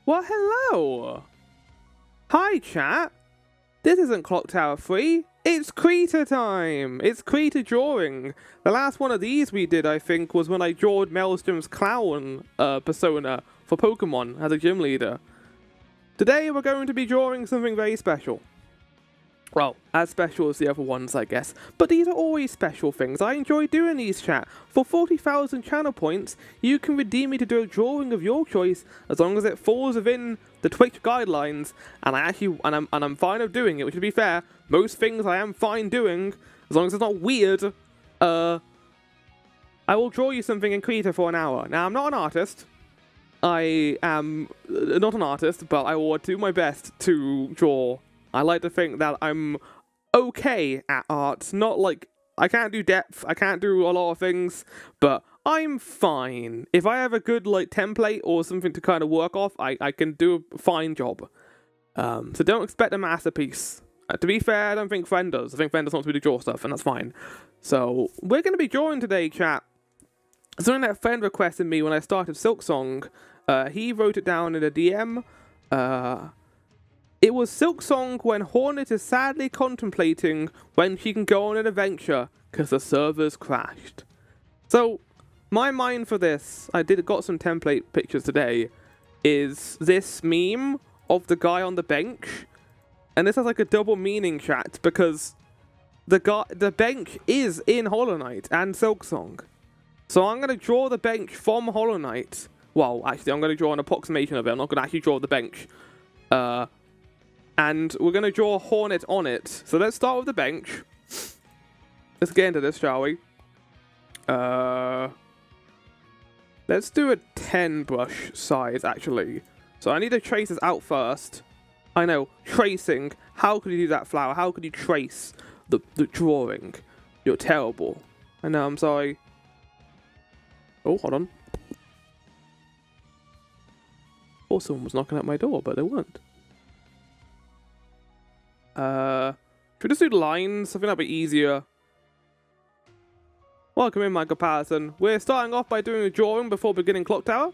Well, hello! Hi, chat! This isn't Clock Tower 3, it's Krita time! It's Krita drawing! The last one of these we did, I think, was when I drawed Maelstrom's clown persona for Pokemon as a gym leader. Today we're going to be drawing something very special. Well, as special as the other ones, I guess. But these are always special things. I enjoy doing these, chat. For 40,000 channel points, you can redeem me to do a drawing of your choice as long as it falls within the Twitch guidelines. And I'm fine of doing it, which to be fair, most things I am fine doing, as long as it's not weird. I will draw you something in Krita for an hour. Now, I'm not an artist. I am not an artist, but I will do my best to draw. I like to think that I'm okay at art, not like, I can't do depth, I can't do a lot of things, but I'm fine. If I have a good, like, template or something to kind of work off, I can do a fine job. So don't expect a masterpiece. To be fair, I don't think Friend does. I think Friend does not really draw stuff, and that's fine. So, we're going to be drawing today, chat. Something that a friend requested me when I started Silksong. He wrote it down in a DM. It was Silksong when Hornet is sadly contemplating when she can go on an adventure because the servers crashed. So, my mind for this, got some template pictures today, is this meme of the guy on the bench. And this has like a double meaning, chat, because the bench is in Hollow Knight and Silksong. So I'm going to draw the bench from Hollow Knight. Well, actually, I'm going to draw an approximation of it. I'm not going to actually draw the bench. And we're going to draw a Hornet on it. So let's start with the bench. Let's get into this, shall we? Let's do a 10 brush size, actually. So I need to trace this out first. I know, tracing. How could you do that, Flower? How could you trace the drawing? You're terrible. I know, I'm sorry. Oh, hold on. Thought someone was knocking at my door, but they weren't. Should we just do lines? I think that'd be easier. Welcome in, Michael Patterson. We're starting off by doing a drawing before beginning Clock Tower.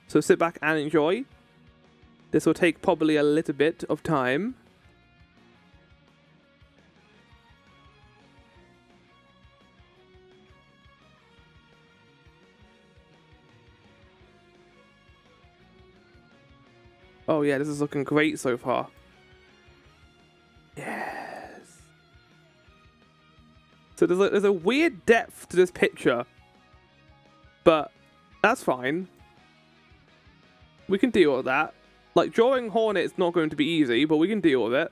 So sit back and enjoy. This will take probably a little bit of time. Oh yeah, this is looking great so far. Yes. So there's a weird depth to this picture, but that's fine. We can deal with that. Like, drawing Hornet is not going to be easy, but we can deal with it.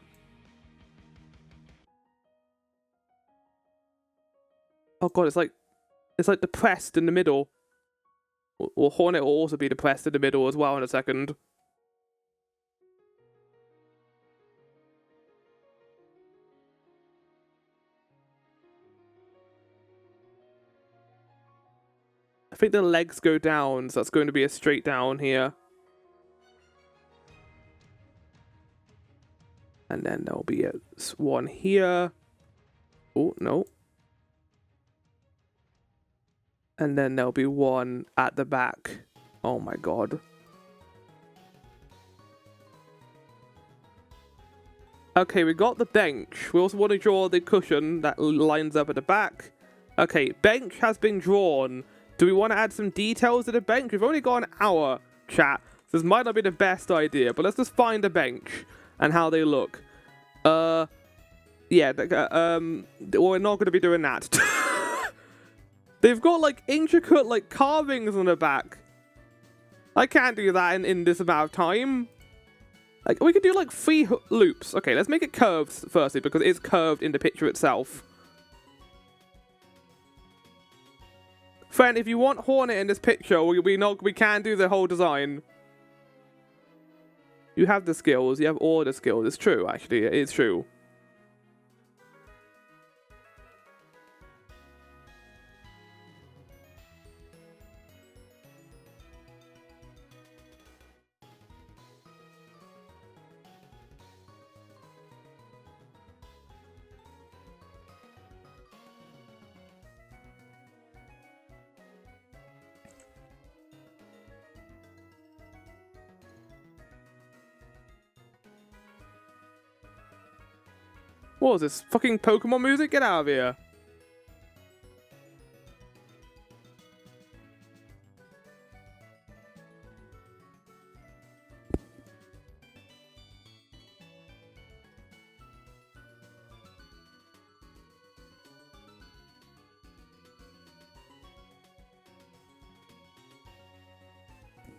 Oh god, it's like depressed in the middle. Or Hornet will also be depressed in the middle as well in a second. I think the legs go down, so that's going to be a straight down here. And then there'll be one here. Oh, no. And then there'll be one at the back. Oh my god. Okay, we got the bench. We also want to draw the cushion that lines up at the back. Okay, bench has been drawn. Do we want to add some details to the bench? We've only got an hour, chat. So this might not be the best idea, but let's just find a bench and how they look. Yeah, we're not going to be doing that. They've got, like, intricate, like, carvings on the back. I can't do that in this amount of time. Like, we could do, like, 3 loops. Okay, let's make it curved, firstly, because it's curved in the picture itself. Friend, if you want Hornet in this picture, we can do the whole design. You have the skills. You have all the skills. It's true, actually. It is true. What is this? Fucking Pokemon music? Get out of here.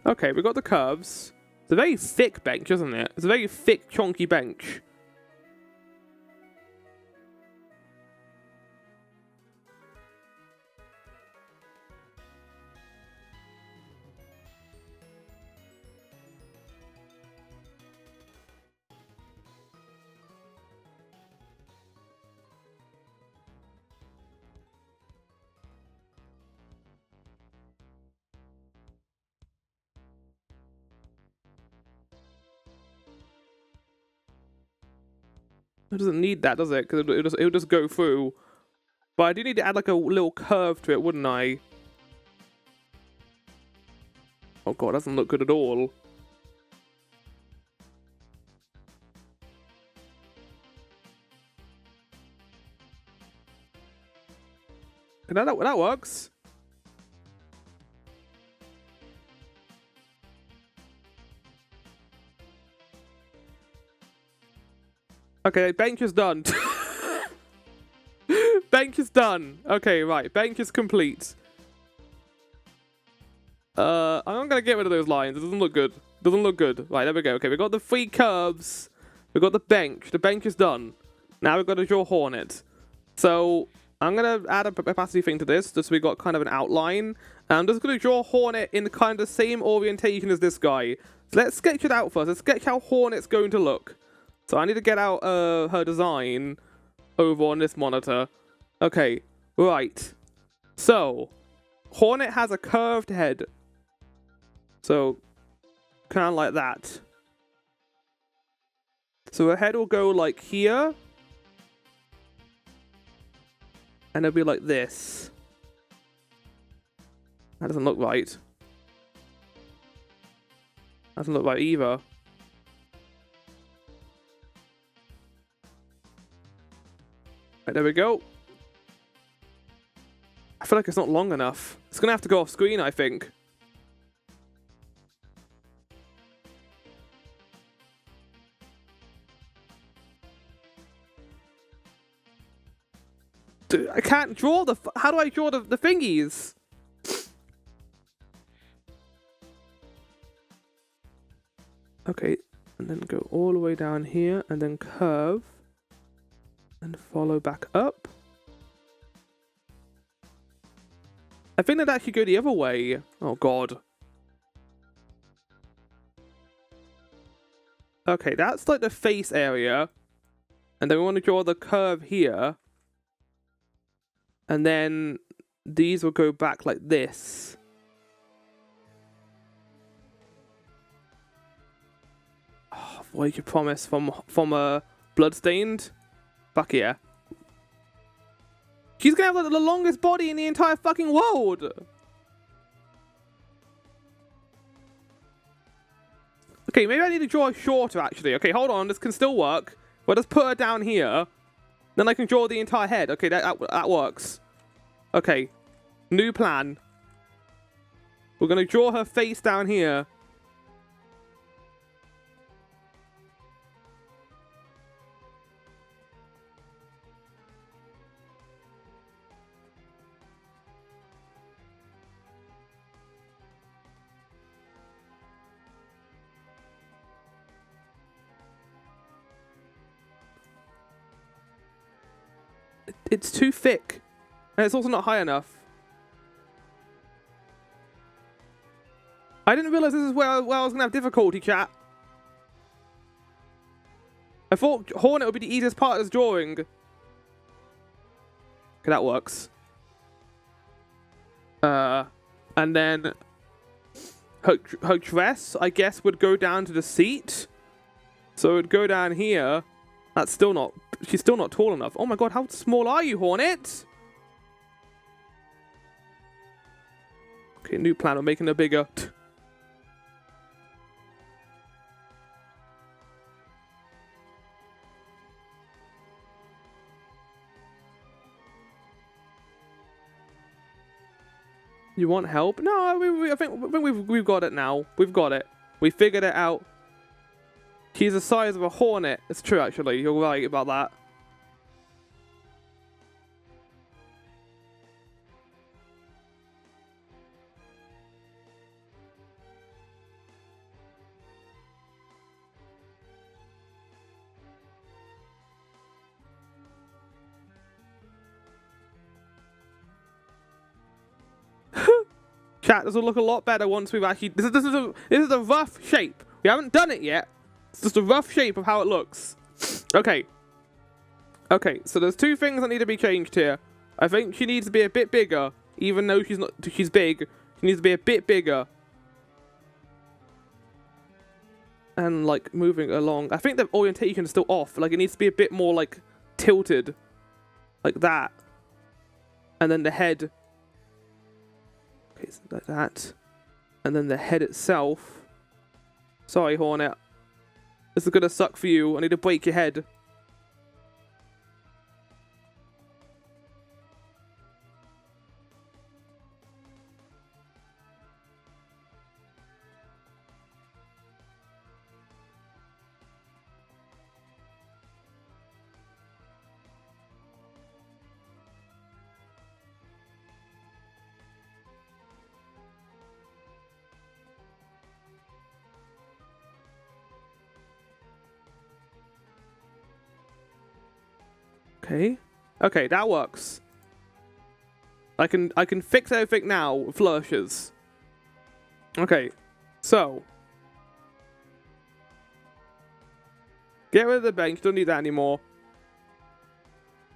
Okay, we got the curves. It's a very thick bench, isn't it? It's a very thick, chunky bench. It doesn't need that, does it? Because it'll just go through. But I do need to add like a little curve to it, wouldn't I? Oh god, doesn't look good at all. That works. Okay, bench is done. Bench is done. Okay, right. Bench is complete. I'm gonna get rid of those lines. It doesn't look good. Doesn't look good. Right, there we go. Okay, we got the 3 curves. We got the bench. The bench is done. Now we've got to draw Hornet. So I'm gonna add a opacity thing to this, just so we got kind of an outline. I'm just gonna draw Hornet in kind of the same orientation as this guy. So let's sketch it out first. Let's sketch how Hornet's going to look. So I need to get out her design over on this monitor. Okay, right. So, Hornet has a curved head. So, kind of like that. So her head will go like here. And it'll be like this. That doesn't look right. Doesn't look right either. Right, there we go. I feel like it's not long enough. It's gonna have to go off screen, I think. Dude, I can't draw the... How do I draw the thingies? Okay, and then go all the way down here, and then curve. And follow back up. I think that should go the other way. Oh god. Okay, that's like the face area. And then we want to draw the curve here. And then these will go back like this. Oh, what did you promise from a Bloodstained? Fuck yeah. She's gonna have the longest body in the entire fucking world! Okay, maybe I need to draw her shorter, actually. Okay, hold on, this can still work. We'll just put her down here. Then I can draw the entire head. Okay, that works. Okay, new plan. We're gonna draw her face down here. It's too thick. And it's also not high enough. I didn't realize this is where I was going to have difficulty, chat. I thought Hornet would be the easiest part of this drawing. Okay, that works. And then her dress, I guess, would go down to the seat. So it would go down here. That's still not... She's still not tall enough. Oh my god, how small are you, Hornet? Okay, new plan. We're making her bigger. You want help? No, I think we've got it now. We've got it. We figured it out. She's the size of a hornet. It's true, actually. You're right about that. Chat, this will look a lot better once we've actually... This is a rough shape. We haven't done it yet. It's just a rough shape of how it looks. Okay. Okay, so there's two things that need to be changed here. I think she needs to be a bit bigger. Even though she's big, she needs to be a bit bigger. And, like, moving along. I think the orientation is still off. Like, it needs to be a bit more, like, tilted. Like that. And then the head... Okay, so like that. And then the head itself. Sorry, Hornet. This is gonna suck for you. I need to break your head. Okay. Okay, that works. I can fix everything now with flourishes. Okay. So. Get rid of the bench. Don't need that anymore.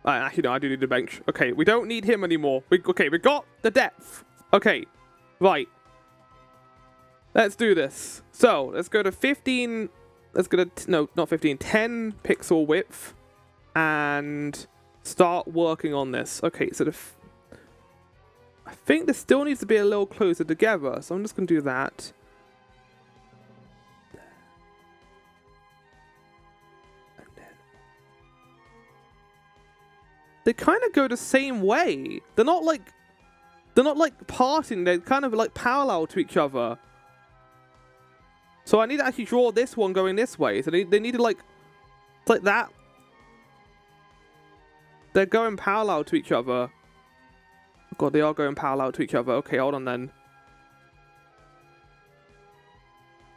Actually, no, I do need the bench. Okay, we don't need him anymore. Okay, we got the depth. Okay. Right. Let's do this. So, let's go to 15... Let's go to... No, not 15. 10 pixel width. And start working on this. Okay, so I think this still needs to be a little closer together, so I'm just going to do that. And then they kind of go the same way. They're not like parting, they're kind of like parallel to each other. So I need to actually draw this one going this way. So they need to like that. They're going parallel to each other. Oh God, they are going parallel to each other. Okay, hold on then.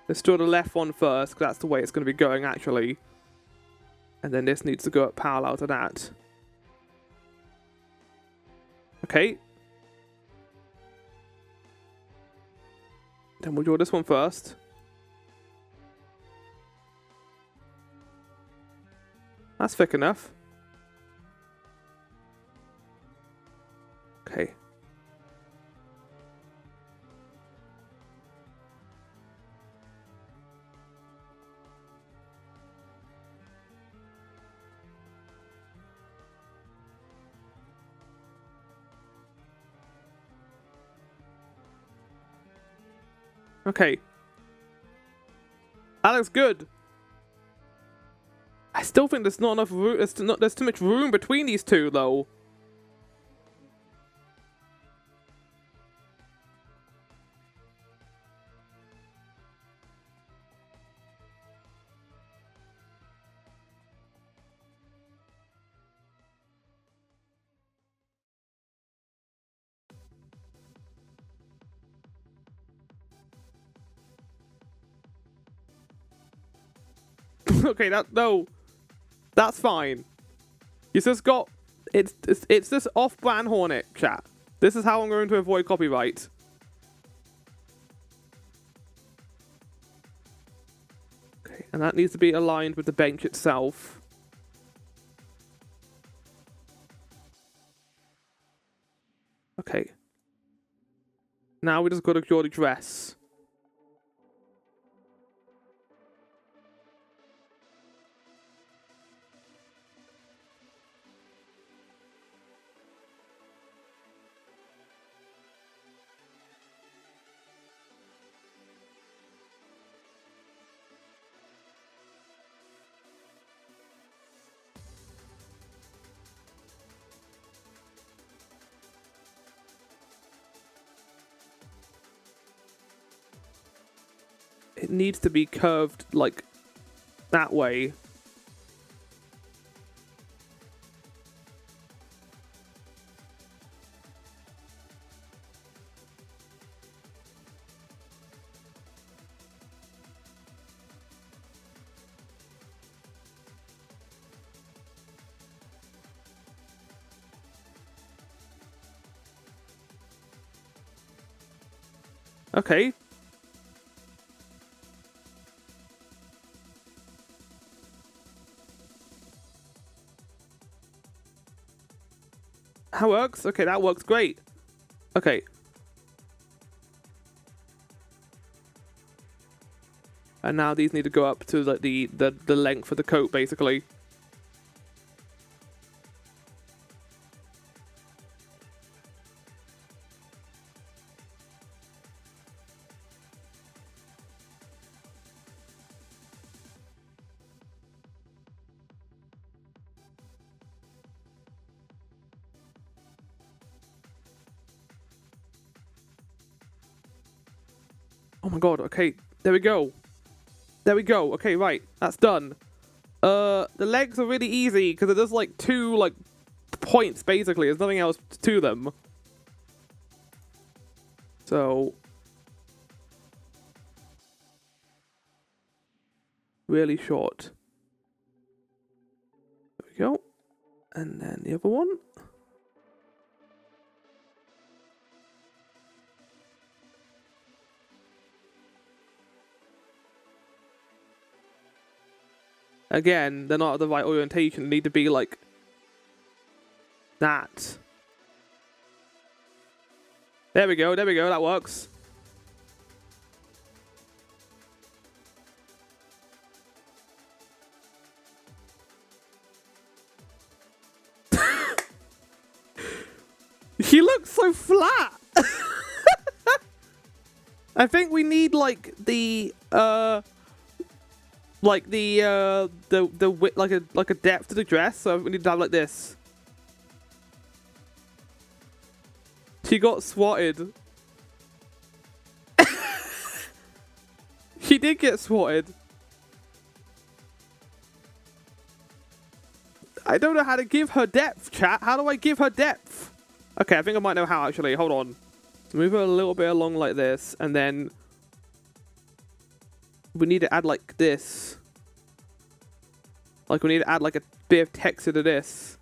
Let's draw the left one first, because that's the way it's going to be going, actually. And then this needs to go up parallel to that. Okay. Then we'll draw this one first. That's thick enough. Okay. Okay. That looks good. I still think there's not enough room. There's too much room between these two, though. Okay, that's fine. You just got it's this off-brand Hornet, chat. This is how I'm going to avoid copyright. Okay, and that needs to be aligned with the bench itself. Okay. Now we just got to draw the dress. it needs to be curved like that way. Okay. That works. Okay, that works great. Okay. And now these need to go up to like the length of the coat, basically. Oh my god, okay, there we go. There we go. Okay, right, that's done. The legs are really easy because there's like two like points basically. There's nothing else to them. So really short. There we go. And then the other one. Again, they're not at the right orientation. They need to be like that. There we go, that works. She looks so flat. I think we need like the like a depth to the dress, so we need to have like this. She got swatted. She did get swatted. I don't know how to give her depth, chat. How do I give her depth? Okay, I think I might know how actually. Hold on. Move her a little bit along like this, and then we need to add like this. Like we need to add like a bit of texture to this.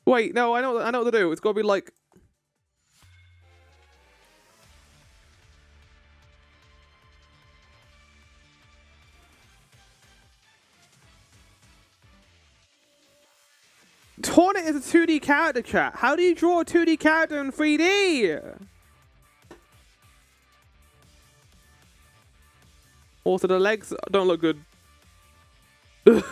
Wait, no, I know what to do. It's gotta be like Tornit is a 2D character, chat. How do you draw a 2D character in 3D? Also, the legs don't look good. Oh,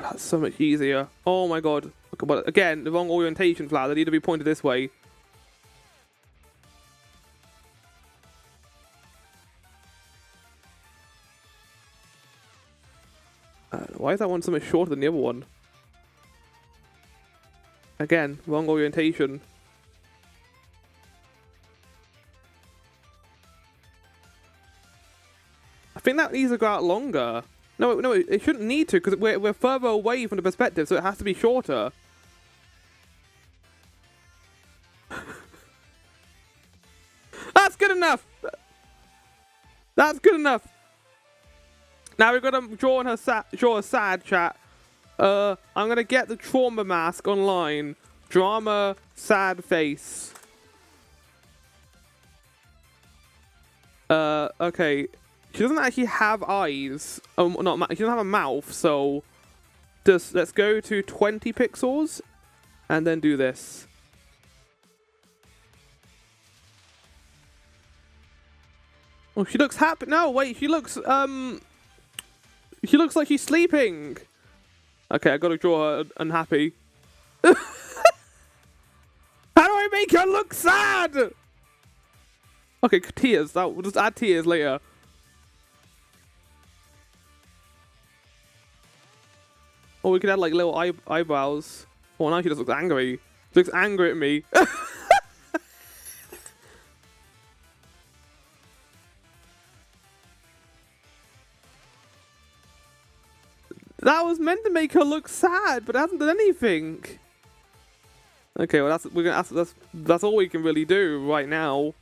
that's so much easier. Oh my god. But again, the wrong orientation flower. They need to be pointed this way. Why is that one so much shorter than the other one? Again, wrong orientation. I think that needs to go out longer. No, it shouldn't need to because we're further away from the perspective, so it has to be shorter. That's good enough. That's good enough. Now we've got to draw a sad chat. I'm gonna get the trauma mask online. Drama sad face. Okay. She doesn't actually have eyes. She doesn't have a mouth, so just let's go to 20 pixels and then do this. Oh, she looks happy. No, wait, she looks like she's sleeping. Okay, I gotta draw her unhappy. How do I make her look sad? Okay, tears. We'll just add tears later. Or we could add like little eyebrows. Oh, now she just looks angry. She looks angry at me. That was meant to make her look sad, but it hasn't done anything. Okay, well that's all we can really do right now.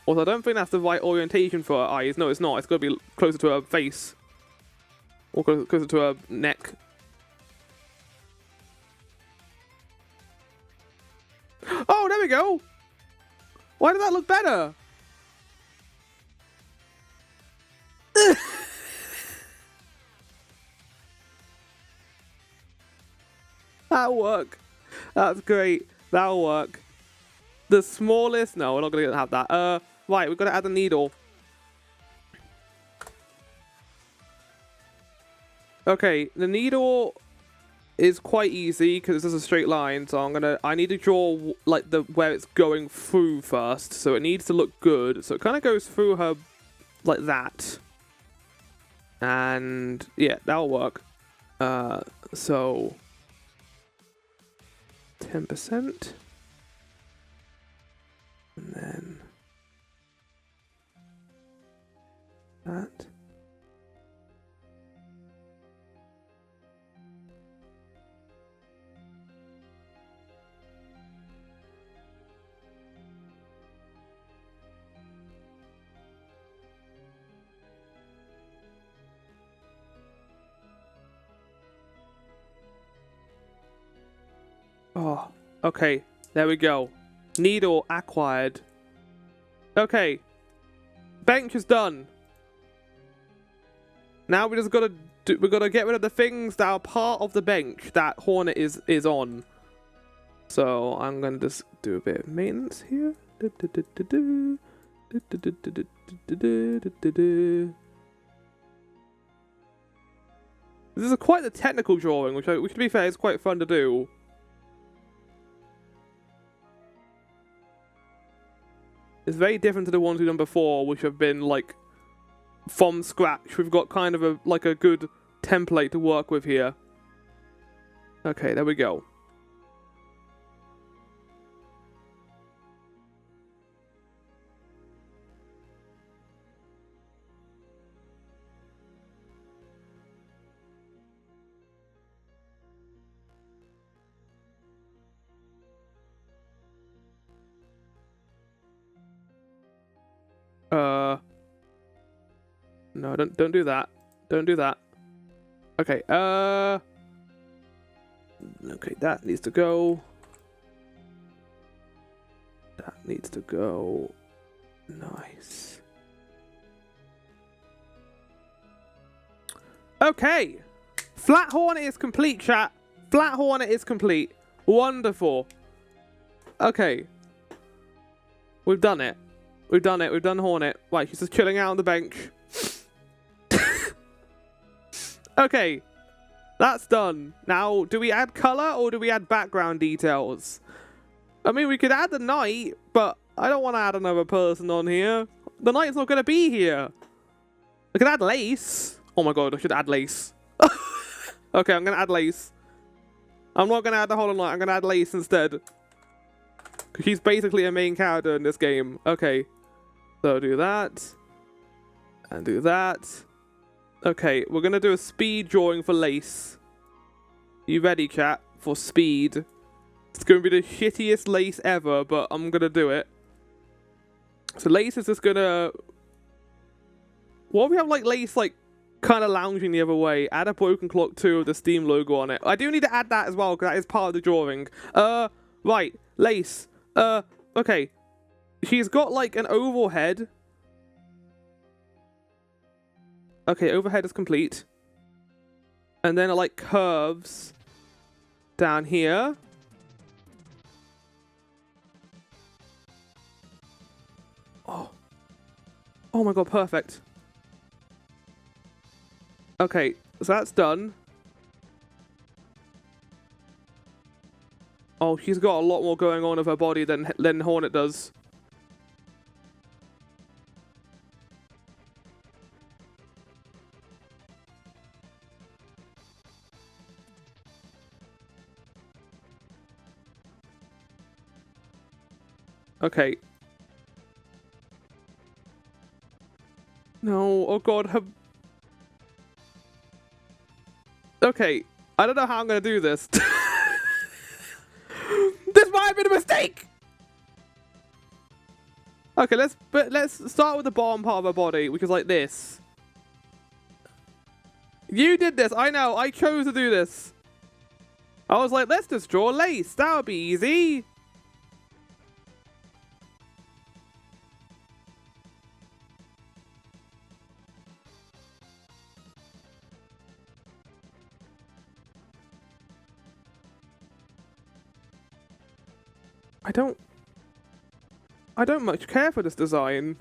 Also, I don't think that's the right orientation for her eyes. No, it's not. It's got to be closer to her face. Or closer to her neck. Oh, there we go! Why did that look better? That'll work. That's great. That'll work. The smallest... No, we're not going to have that. Right, we've got to add a needle. Okay, the needle is quite easy because it's just a straight line. So I need to draw like where it's going through first. So it needs to look good. So it kind of goes through her like that. And yeah, that'll work. So 10%. And then that. Oh, okay. There we go. Needle acquired. Okay. Bench is done. Now we just gotta get rid of the things that are part of the bench that Hornet is on. So I'm gonna just do a bit of maintenance here. This is quite the technical drawing, which to be fair is quite fun to do. It's very different to the ones we've done before, which have been like from scratch. We've got kind of a good template to work with here. Okay, there we go. No, don't do that. Don't do that. Okay, okay, that needs to go. That needs to go. Nice. Okay. Flat Hornet is complete, chat. Flat Hornet is complete. Wonderful. Okay. We've done it. We've done it. We've done Hornet. Right, she's just chilling out on the bench. Okay. That's done. Now, do we add color or do we add background details? I mean, we could add the knight, but I don't want to add another person on here. The knight's not going to be here. I could add lace. Oh my god, I should add lace. Okay, I'm going to add lace. I'm not going to add the Hollow Knight. I'm going to add lace instead. Because she's basically a main character in this game. Okay. So do that. And do that. Okay, we're going to do a speed drawing for lace. You ready, chat? For speed. It's going to be the shittiest lace ever, but I'm going to do it. So lace is just going to... What if we have like lace like kind of lounging the other way? Add a broken clock 2 with the Steam logo on it. I do need to add that as well, because that is part of the drawing. Right. Lace. Okay. She's got like an oval head. Okay, overhead is complete. And then it like curves down here. Oh. Oh my god, perfect. Okay, so that's done. Oh, she's got a lot more going on with her body than Hornet does. Okay. No, oh god, her... Okay, I don't know how I'm gonna do this. This might have been a mistake! Okay, let's start with the bottom part of her body, which is like this. You did this, I know, I chose to do this. I was like, let's just draw lace, that'll be easy. I don't much care for this design.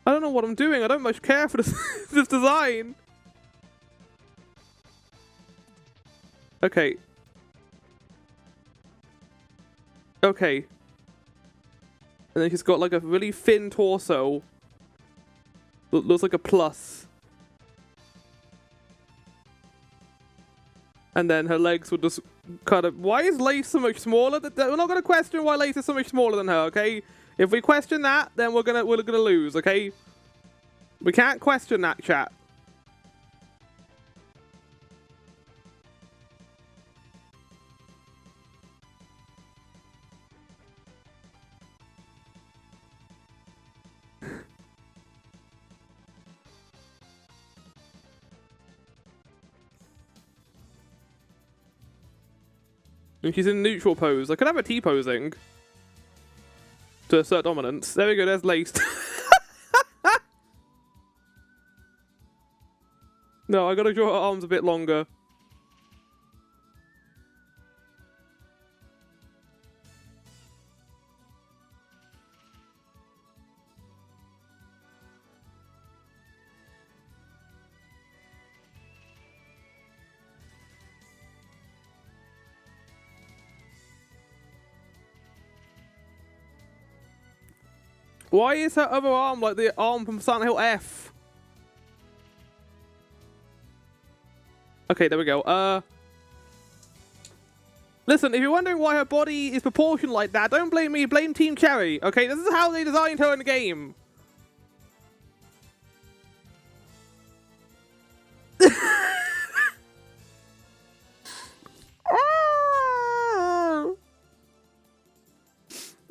I don't know what I'm doing. I don't much care for this, this design. Okay. Okay. And then she's got like a really thin torso. Looks like a plus. And then her legs would just kind of... Why is Lace so much smaller? We're not going to question why Lace is so much smaller than her, okay? If we question that, then we're gonna lose, okay? We can't question that, chat. And she's in neutral pose. I could have her T-posing to assert dominance. There we go, there's Lace. No, I gotta draw her arms a bit longer. Why is her other arm like the arm from Silent Hill F? Okay, there we go. Listen, if you're wondering why her body is proportioned like that, don't blame me, blame Team Cherry. Okay, this is how they designed her in the game.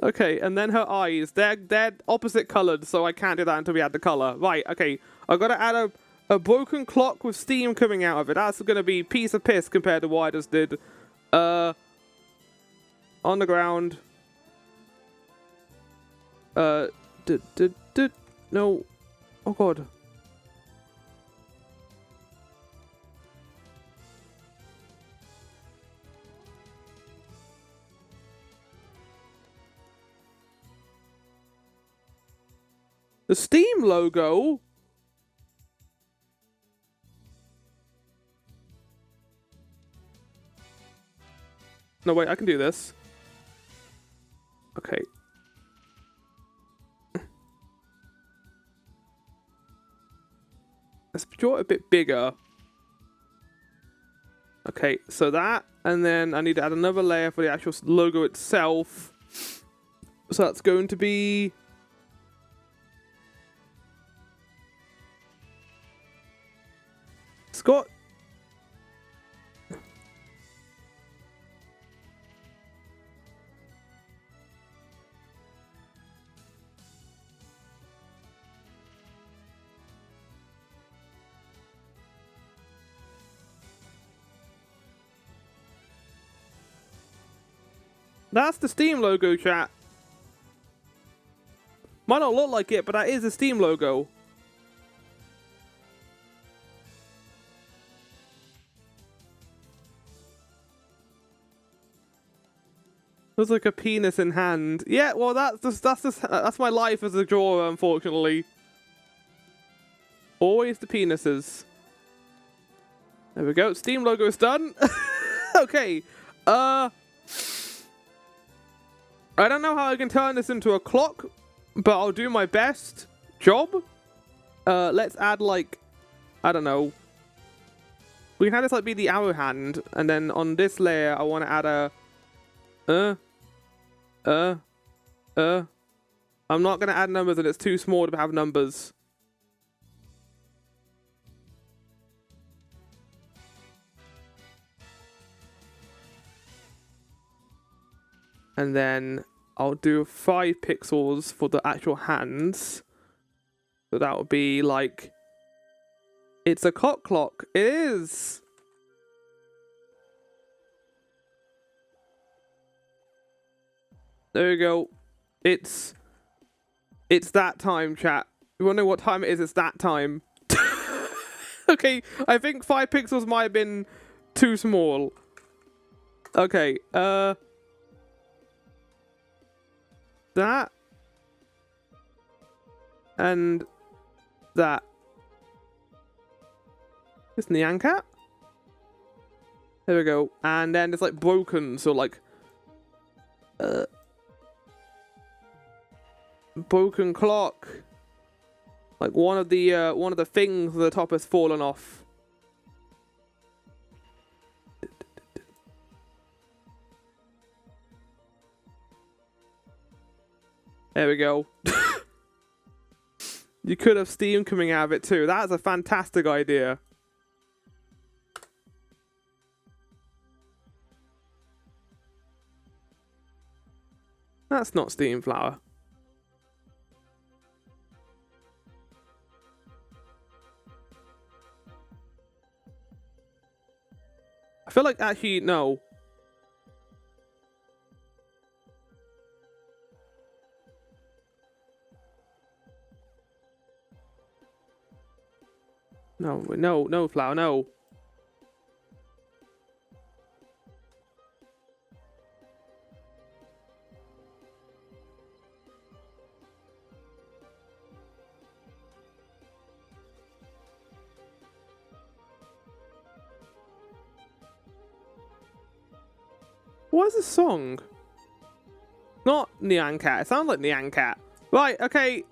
Okay, and then her eyes. They're opposite colored, so I can't do that until we add the color. Right, okay. I've got to add a broken clock with steam coming out of it. That's going to be piece of piss compared to what I just did. On the ground. No. Oh, God. The Steam logo? No, wait, I can do this. Okay. Let's draw it a bit bigger. Okay, so that, and then I need to add another layer for the actual logo itself. So that's going to be... Scott. That's the Steam logo, chat. Might not look like it, but that is the Steam logo. Looks like a penis in hand. Yeah, well, that's my life as a drawer, unfortunately. Always the penises. There we go. Steam logo is done. Okay. I don't know how I can turn this into a clock, but I'll do my best job. Let's add, like, I don't know. We can have this, like, be the arrow hand, and then on this layer, I want to add a... I'm not going to add numbers, and it's too small to have numbers. And then I'll do 5 pixels for the actual hands. So that would be like... It's a clock. It is! There we go. It's that time, chat. You wanna know what time it is? It's that time. Okay, I think 5 pixels might have been too small. Okay, that and that. This Nyan Cat. There we go. And then it's like broken, so like broken clock. Like one of the things at the top has fallen off. There we go. You could have steam coming out of it too. That's a fantastic idea. That's not steam flour. I feel like actually, no. No, flour, no. What is this song? Not Nyan Cat. It sounds like Nyan Cat. Right, okay.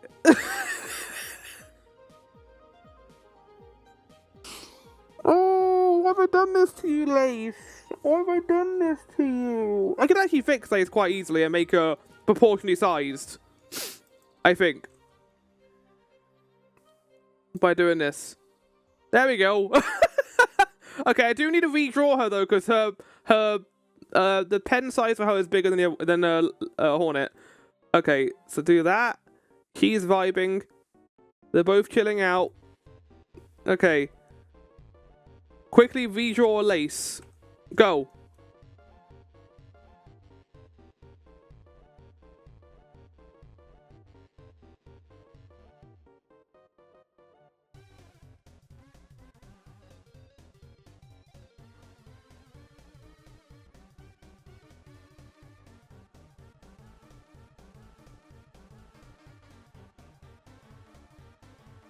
Oh, why have I done this to you, Lace? Why have I done this to you? I could actually fix Lace quite easily and make her proportionally sized. I think. By doing this. There we go. Okay, I do need to redraw her though, because the pen size for her is bigger than Hornet. Okay, so do that. She's vibing. They're both chilling out. Okay. Quickly redraw a Lace. Go.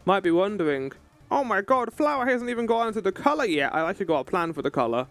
Might be wondering, oh my god, Flower hasn't even got into the color yet. I actually got a plan for the color.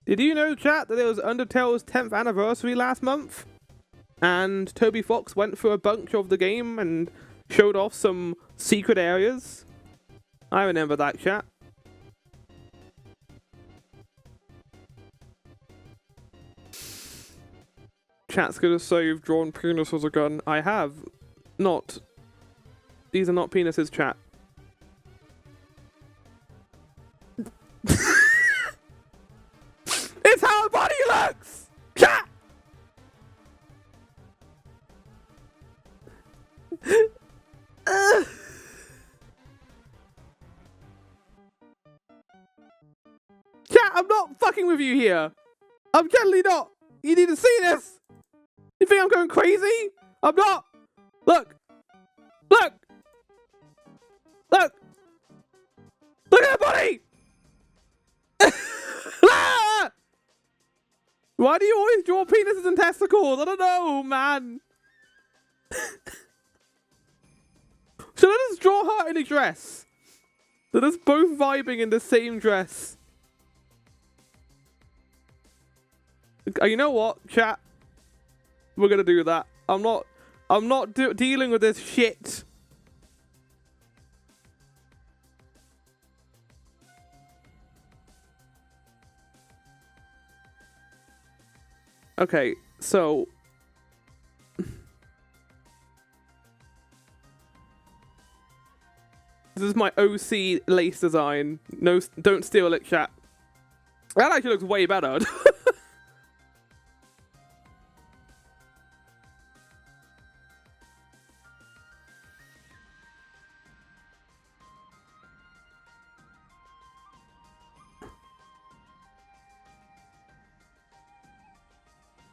Did you know, chat, that it was Undertale's 10th anniversary last month? And Toby Fox went through a bunch of the game and showed off some secret areas? I remember that, chat. Chat's gonna say you've drawn penis as a gun. I have. Not. These are not penises, chat. It's how a body looks! Chat! fucking with you here. I'm generally not. You need to see this. You think I'm going crazy? I'm not. Look. Look. Look. Look at that body. Ah! Why do you always draw penises and testicles? I don't know, man. Should I just draw her in a dress? They're just both vibing in the same dress. You know what, chat? We're gonna do that. I'm not dealing with this shit. Okay, so this is my OC lace design. No, don't steal it, chat. That actually looks way better.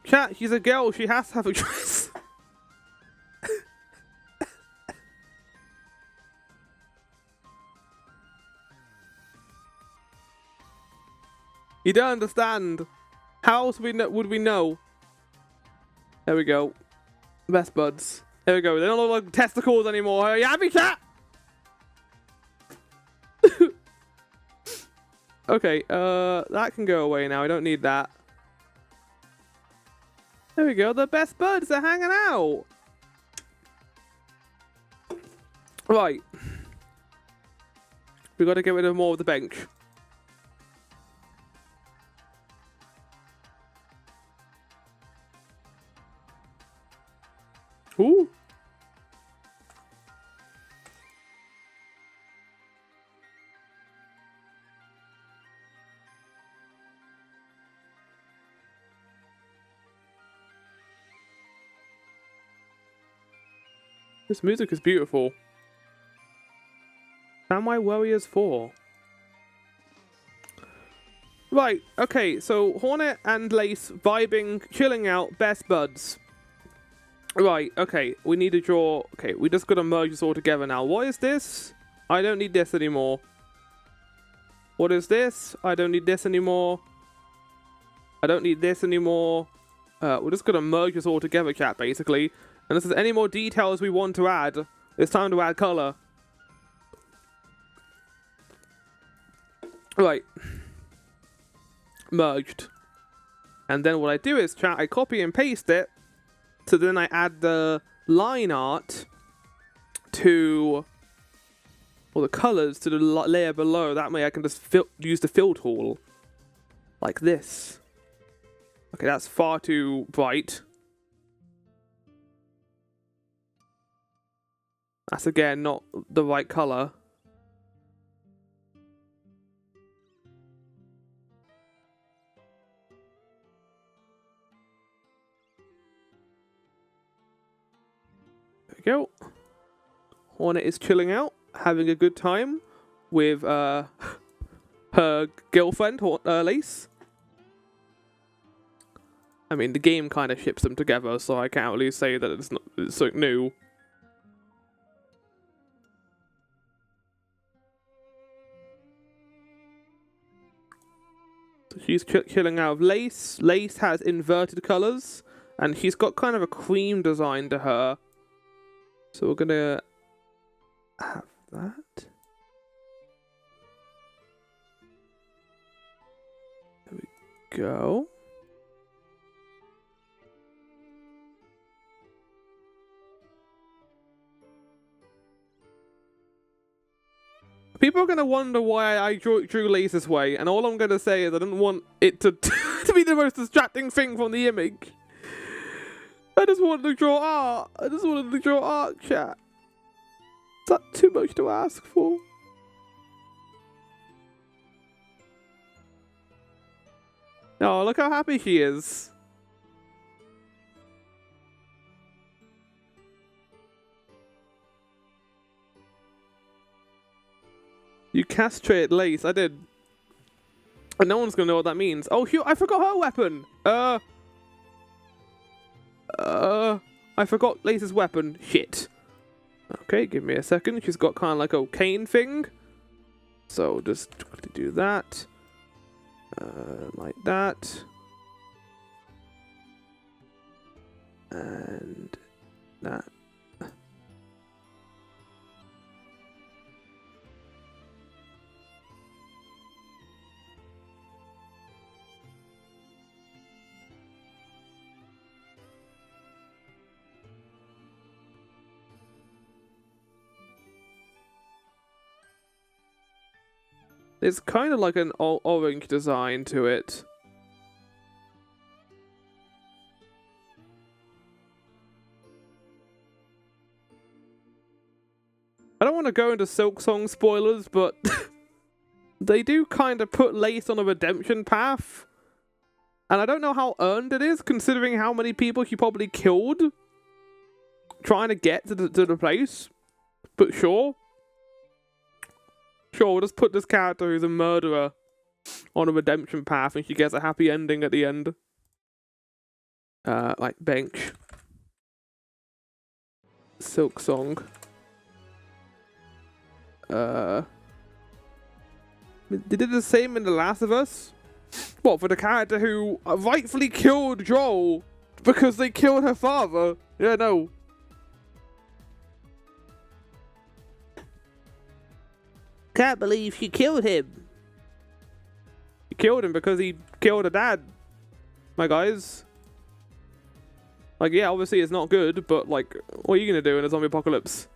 Chat, she's a girl. She has to have a dress. You don't understand. How else would we know? There we go. Best buds. There we go. They don't look like testicles anymore. Are you happy, chat? Okay, that can go away now. I don't need that. There we go. The best buds are hanging out. Right. We got to get rid of more of the bench. Ooh. This music is beautiful. Samurai Warriors 4. Right, okay, so Hornet and Lace vibing, chilling out, best buds. Right, okay, we need to draw... Okay, we just gotta merge this all together now. What is this? I don't need this anymore. What is this? I don't need this anymore. I don't need this anymore. We're just gonna merge this all together, chat, basically. And if there's any more details we want to add, it's time to add color. Right. Merged. And then what I do is, chat, I copy and paste it. So then I add the line art to, or the colors to the layer below. That way I can just use the fill tool. Like this. Okay, that's far too bright. That's again not the right color. There we go. Hornet is chilling out, having a good time with her girlfriend, Lace. I mean, the game kind of ships them together, so I can't really say that it's something new. So she's chilling out of Lace. Lace has inverted colors, and she's got kind of a cream design to her. So we're gonna have that. There we go. People are going to wonder why I drew Lace this way, and all I'm going to say is I didn't want it to, to be the most distracting thing from the image. I just wanted to draw art. I just wanted to draw art, chat. Is that too much to ask for? Oh, look how happy she is. You castrated Lace. I did. And no one's gonna know what that means. Oh, shoot, I forgot her weapon! I forgot Lace's weapon. Shit. Okay, give me a second. She's got kind of like a cane thing. So just quickly do that. Like that. And that. It's kind of like an orange design to it. I don't want to go into Silksong spoilers, but they do kind of put Lace on a redemption path. And I don't know how earned it is, considering how many people she probably killed trying to get to the place. But sure. Sure, we'll just put this character who's a murderer on a redemption path and she gets a happy ending at the end. Like bench. Silksong. They did the same in The Last of Us. What, for the character who rightfully killed Joel because they killed her father? Yeah, no. Can't believe she killed him. She killed him because he killed her dad. My guys. Like, yeah, obviously it's not good, but like, what are you gonna do in a zombie apocalypse?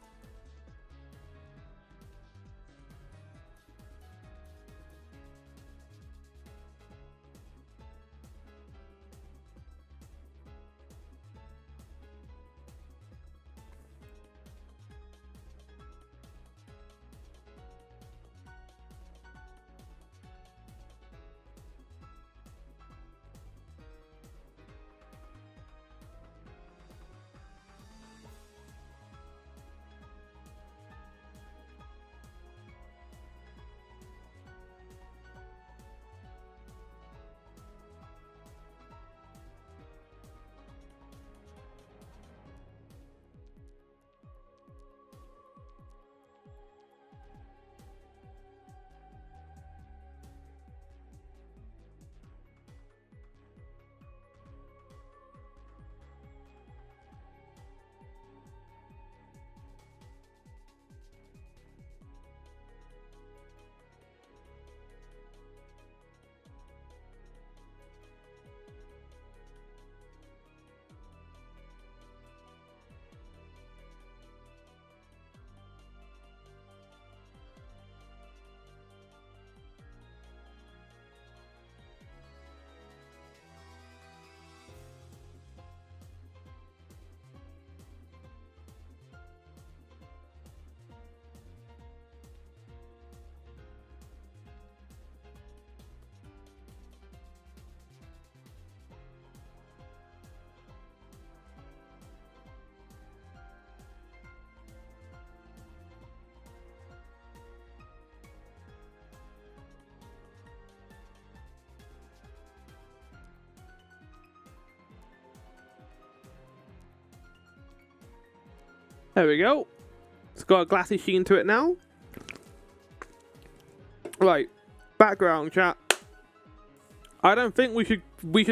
There we go. It's got a glassy sheen to it now. Right. Background, chat. I don't think we should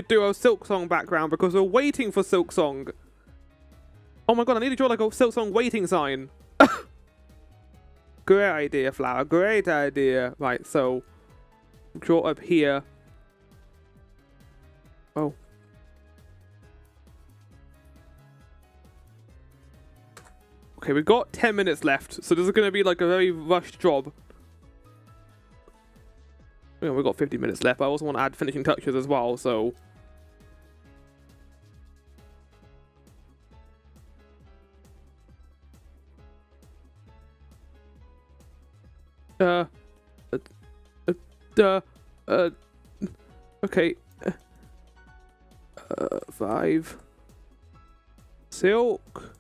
do a Silksong background because we're waiting for Silksong. Oh my god, I need to draw like a Silksong waiting sign. Great idea, Flower. Great idea. Right, so draw up here. Oh. Okay, we've got 10 minutes left, so this is going to be like a very rushed job. You know, we've got 50 minutes left, but I also want to add finishing touches as well, so... Okay. 5. Silk.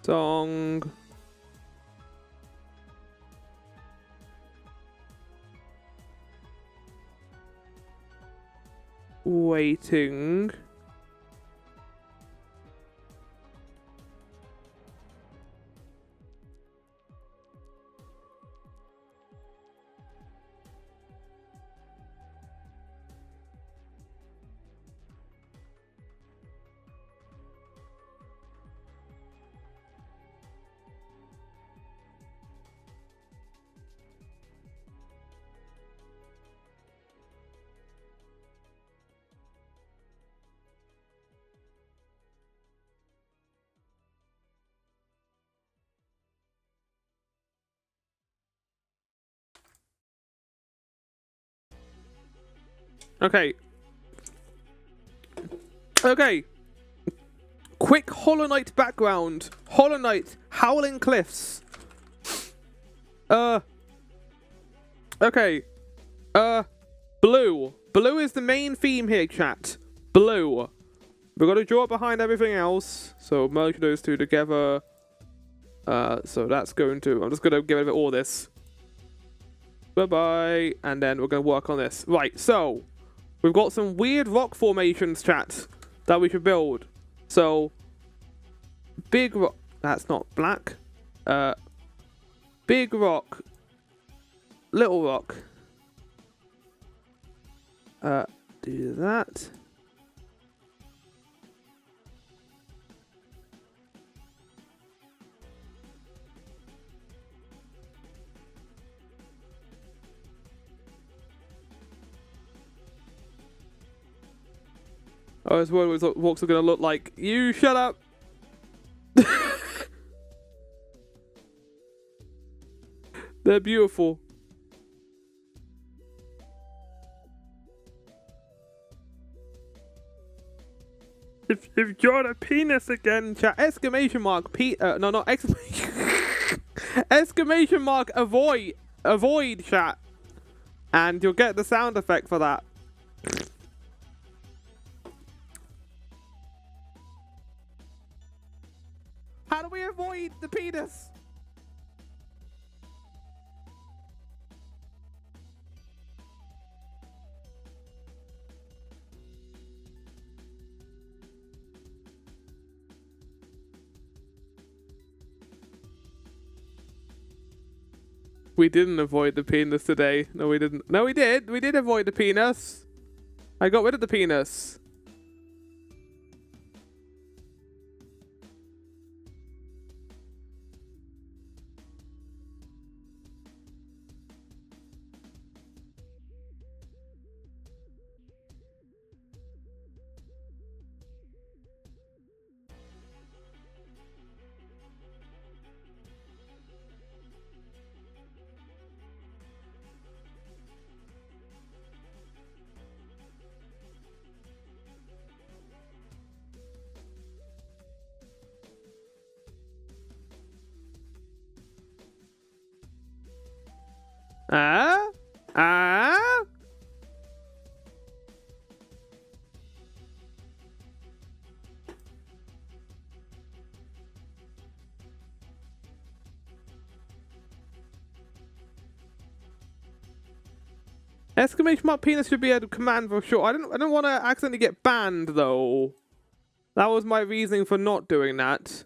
Song. waiting. Okay. Okay. Quick Hollow Knight background. Hollow Knight, Howling Cliffs. Okay. Blue. Blue is the main theme here, chat. Blue. We're gonna draw it behind everything else. So merge those two together. So that's going to... I'm just gonna give it all this. Bye-bye. And then we're gonna work on this. Right, so... We've got some weird rock formations, chat, that we should build. So, big rock. That's not black. Big rock. Little rock. Do that. I was wondering what rocks are going to look like. You shut up! They're beautiful. You've drawn a penis again, chat. Exclamation mark, no, not exclamation. Exclamation mark, avoid, chat. And you'll get the sound effect for that. How do we avoid the penis? We didn't avoid the penis today. No, we didn't. No, we did. We did avoid the penis. I got rid of the penis. Exclamation mark penis should be a command for sure. I don't want to accidentally get banned though. That was my reasoning for not doing that.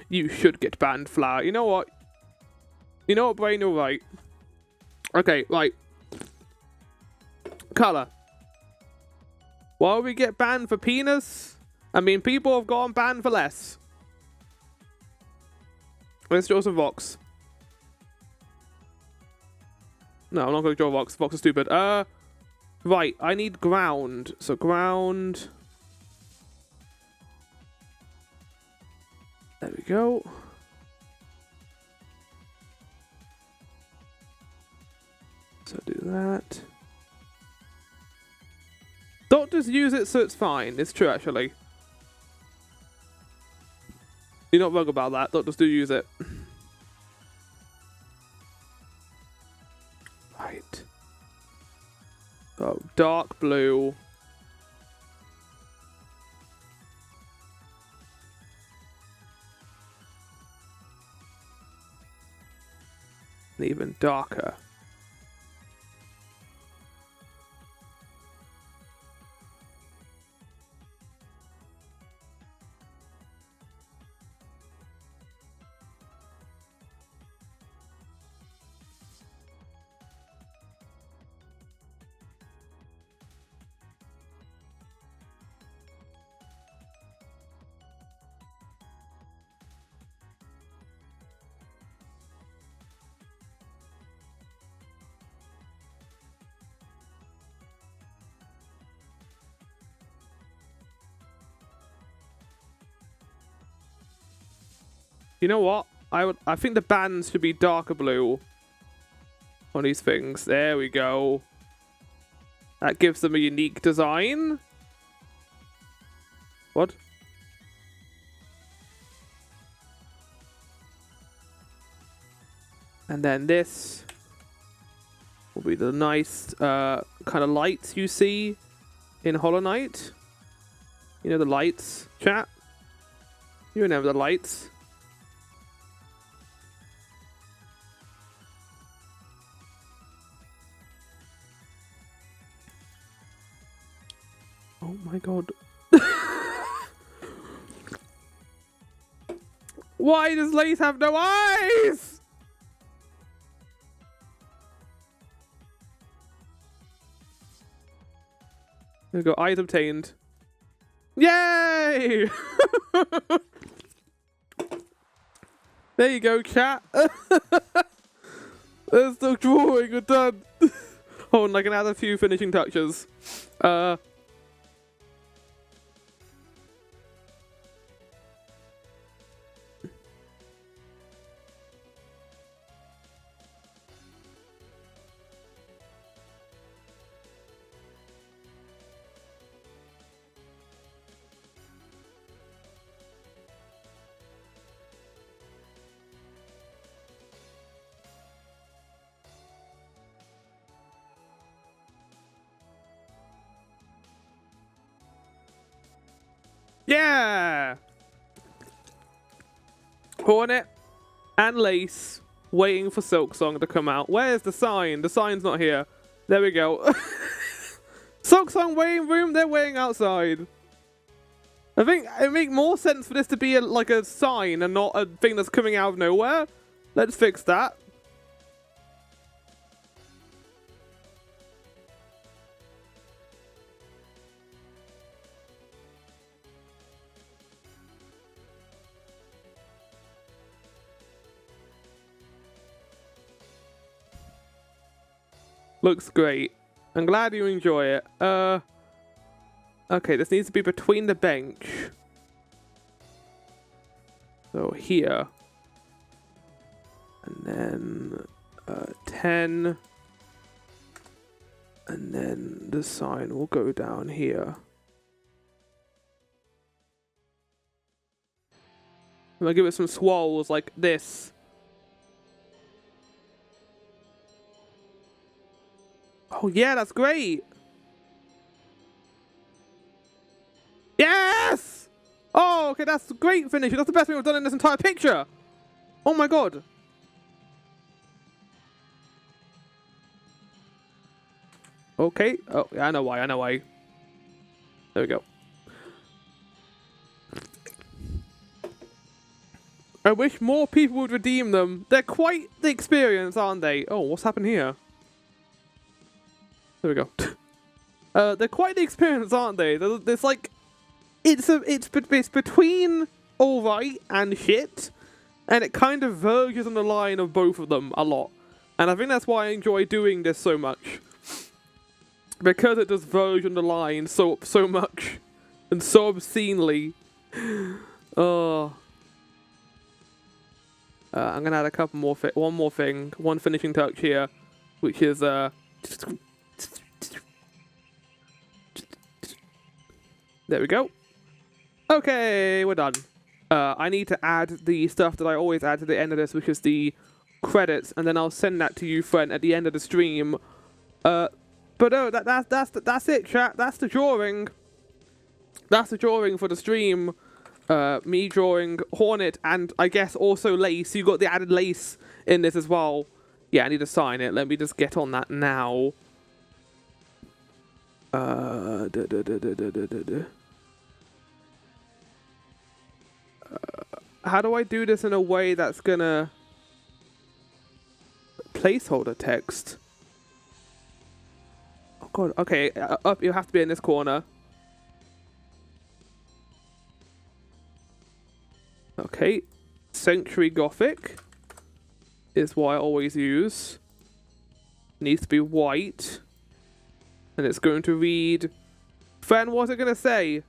You should get banned, Flower. You know what? You know what, Brain? You're right. Okay, right. Color. Why we get banned for penis? I mean, people have gone banned for less. Let's draw some rocks. No, I'm not going to draw rocks. Rocks are stupid. Right. I need ground. So ground. There we go. So do that. Don't just use it so it's fine. It's true, actually. You're not wrong about that. Don't just do use it. Right. Oh, dark blue. and even darker. You know what? I think the bands should be darker blue on these things. There we go. That gives them a unique design. What? And then this will be the nice kind of lights you see in Hollow Knight. You know the lights, chat? You remember the lights. Oh my god. Why does Lace have no eyes? There we go, eyes obtained. Yay! There you go, chat. There's the drawing, we're done. Hold on, I can add a few finishing touches. Yeah! Hornet and Lace waiting for Silksong to come out. Where's the sign? The sign's not here. There we go. Silksong waiting room, they're waiting outside. I think it makes more sense for this to be like a sign and not a thing that's coming out of nowhere. Let's fix that. Looks great. I'm glad you enjoy it. Okay, this needs to be between the bench. So here. And then 10. And then the sign will go down here. I'm gonna give it some swirls like this. Oh yeah, that's great. Yes! Oh, okay, that's a great finish. That's the best thing I've done in this entire picture. Oh my god. Okay. Oh, yeah, I know why. I know why. There we go. I wish more people would redeem them. They're quite the experience, aren't they? Oh, what's happened here? There we go. They're quite the experience, aren't they? There's like, it's between alright and shit, and it kind of verges on the line of both of them a lot. And I think that's why I enjoy doing this so much, because it does verge on the line so much and so obscenely. I'm gonna add a couple more, one finishing touch here, which is there we go. Okay, we're done. I need to add the stuff that I always add to the end of this, which is the credits, and then I'll send that to you, friend, at the end of the stream. But no, that's it, chat. That's the drawing. That's the drawing for the stream. Me drawing Hornet, and I guess also Lace. You got the added Lace in this as well. Yeah, I need to sign it. Let me just get on that now. How do I do this in a way that's gonna... Placeholder text? Oh god, okay, up, you have to be in this corner. Okay, Century Gothic is what I always use. Needs to be white. And it's going to read... Friend, what's it going to say?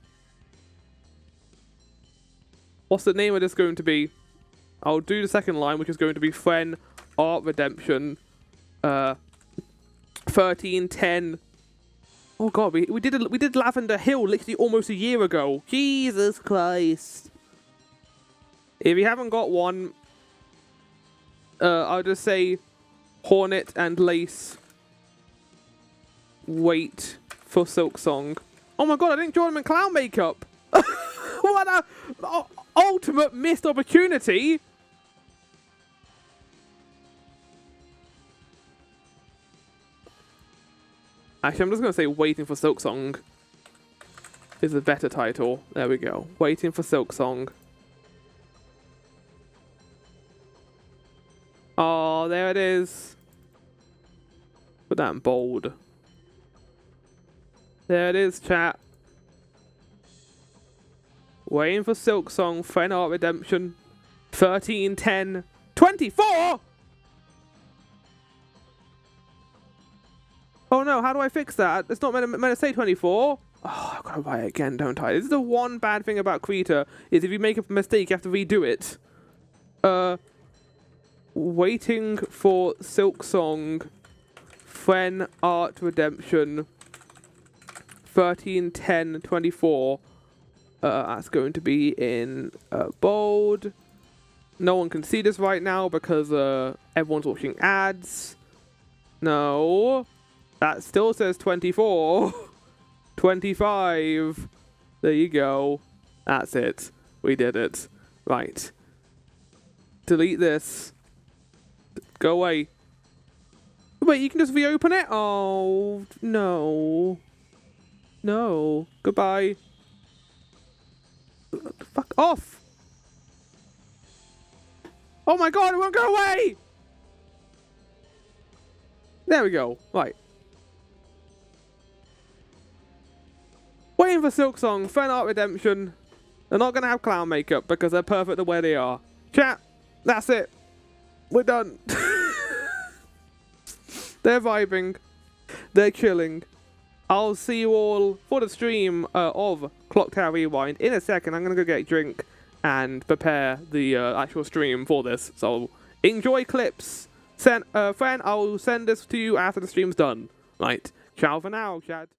What's the name of this going to be? I'll do the second line, which is going to be Friend Art Redemption 1310. Oh god, we did Lavender Hill literally almost a year ago. Jesus Christ. If you haven't got one, I'll just say Hornet and Lace. Wait for Silksong. Oh my god, I didn't join him in clown makeup. What a ultimate missed opportunity. Actually, I'm just going to say Waiting for Silksong is a better title. There we go. Waiting for Silksong. Oh, there it is. Put that in bold. There it is, chat. Waiting for Silksong, Friend Art Redemption, 1310 24. Oh no, how do I fix that? It's not meant to say 24. Oh, I've got to write it again, don't I? This is the one bad thing about Krita, is if you make a mistake, you have to redo it. Waiting for Silksong, Friend Art Redemption, 1310 24. That's going to be in bold. No one can see this right now because everyone's watching ads. No. That still says 24. 25. There you go. That's it. We did it. Right. Delete this. Go away. Wait, you can just reopen it? Oh, no. No. Goodbye. Fuck off. Oh my god, it won't go away! There we go. Right. Waiting for Silksong, Friend Art Redemption. They're not going to have clown makeup because they're perfect the way they are. Chat, that's it. We're done. They're vibing. They're chilling. I'll see you all for the stream of Clock Tower Rewind in a second. I'm going to go get a drink and prepare the actual stream for this. So enjoy clips. Friend, I'll send this to you after the stream's done. Right. Ciao for now, chat.